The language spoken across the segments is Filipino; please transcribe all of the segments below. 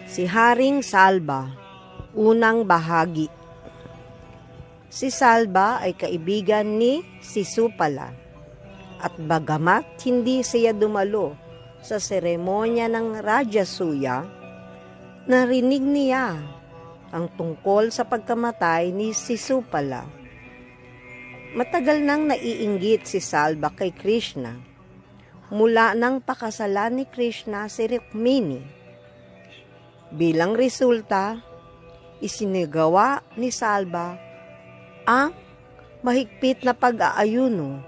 Si Haring Salba, unang bahagi. Si Salba ay kaibigan ni Sisupala, at bagamat hindi siya dumalo sa seremonya ng Rajasuya, narinig niya ang tungkol sa pagkamatay ni Sisupala. Matagal nang naiinggit si Salba kay Krishna mula nang pakasalan ni Krishna si Rukmini. Bilang resulta, isinagawa ni Salba ang mahigpit na pag-aayuno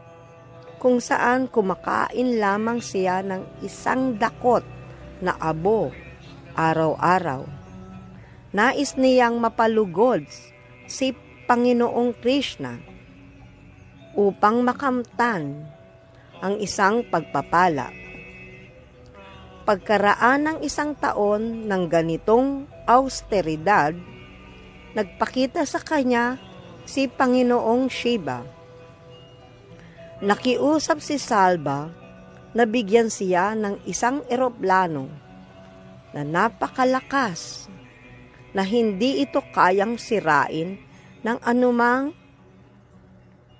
kung saan kumakain lamang siya ng isang dakot na abo araw-araw. Nais niyang mapalugod si Panginoong Krishna upang makamtan ang isang pagpapala. Pagkaraan ng isang taon ng ganitong austeridad, nagpakita sa kanya si Panginoong Shiva. Nakiusap si Salba na bigyan siya ng isang eroplano na napakalakas na hindi ito kayang sirain ng anumang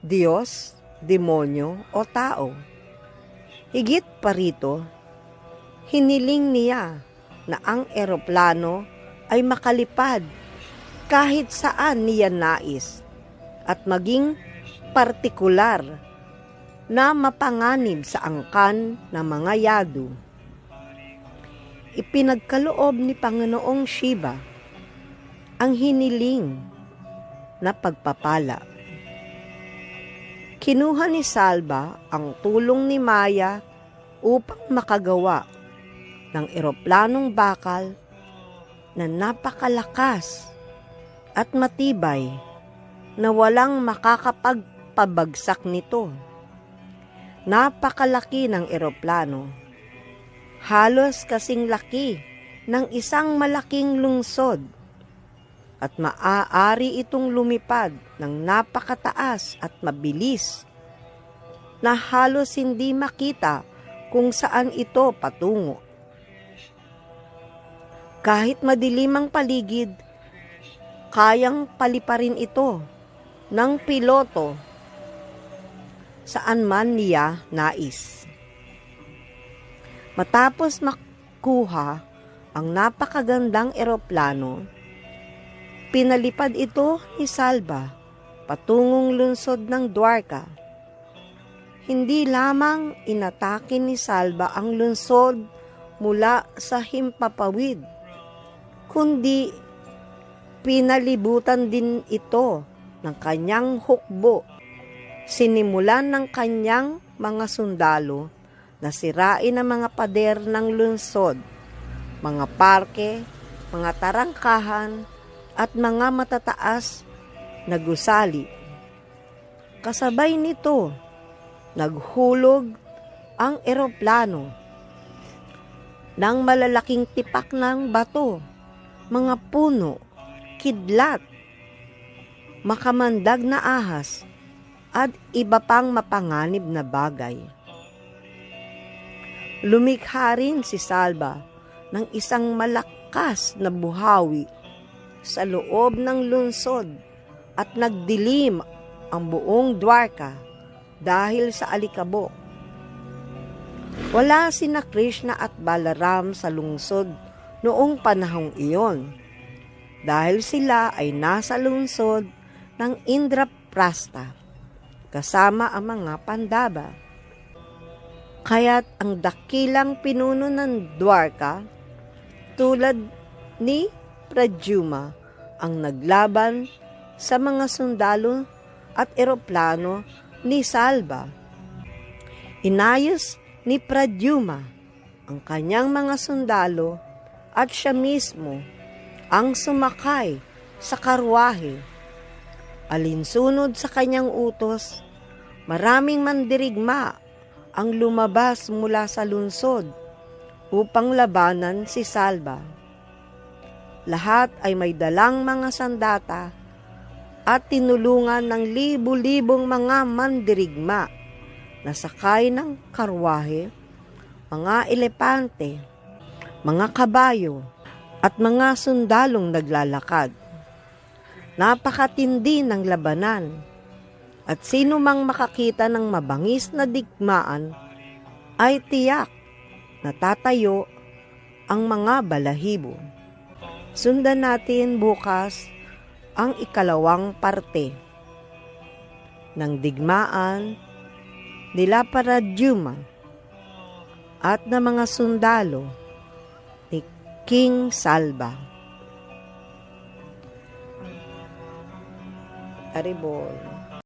Diyos, demonyo o tao. Higit pa rito, hiniling niya na ang eroplano ay makalipad kahit saan niya nais at maging partikular na mapanganib sa angkan ng mga yadu. Ipinagkaloob ni Panginoong Shiva ang hiniling na pagpapala. Kinuha ni Salba ang tulong ni Maya upang makagawa ng eroplanong bakal na napakalakas at matibay na walang makakapagpabagsak nito. Napakalaki ng eroplano, halos kasing laki ng isang malaking lungsod, at maaari itong lumipad ng napakataas at mabilis na halos hindi makita kung saan ito patungo. Kahit madilim ang paligid, kayang paliparin ito ng piloto saan man niya nais. Matapos makuha ang napakagandang eroplano, pinalipad ito ni Salba patungong lungsod ng Dwarka. Hindi lamang inatake ni Salba ang lungsod mula sa himpapawid, kundi pinalibutan din ito ng kanyang hukbo. Sinimulan ng kanyang mga sundalo na sirain ang mga pader ng lungsod, mga parke, mga tarangkahan, at mga matataas na gusali. Kasabay nito, naghulog ang eroplano ng malalaking tipak ng bato, mga puno, kidlat, makamandag na ahas, at iba pang mapanganib na bagay. Lumikha rin si Salba ng isang malakas na buhawi sa loob ng lungsod at nagdilim ang buong Dwarka dahil sa alikabok. Wala sina Krishna at Balaram sa lungsod noong panahong iyon dahil sila ay nasa lungsod ng Indraprastha kasama ang mga Pandava. Kaya't ang dakilang pinuno ng Dwarka tulad ni Pradyuma ang naglaban sa mga sundalo at eroplano ni Salba. Inayos ni Pradyuma ang kanyang mga sundalo at siya mismo ang sumakay sa karwahe. Alinsunod sa kanyang utos, maraming mandirigma ang lumabas mula sa lungsod upang labanan si Salba. Lahat ay may dalang mga sandata at tinulungan ng libu-libong mga mandirigma na sakay ng karwahe, mga elepante, mga kabayo, at mga sundalong naglalakad. Napakatindi ng labanan, at sino mang makakita ng mabangis na digmaan ay tiyak na tatayo ang mga balahibo. Sundan natin bukas ang ikalawang parte ng digmaan nila Paradyuma at ng mga sundalo ni King Salva. Aribol.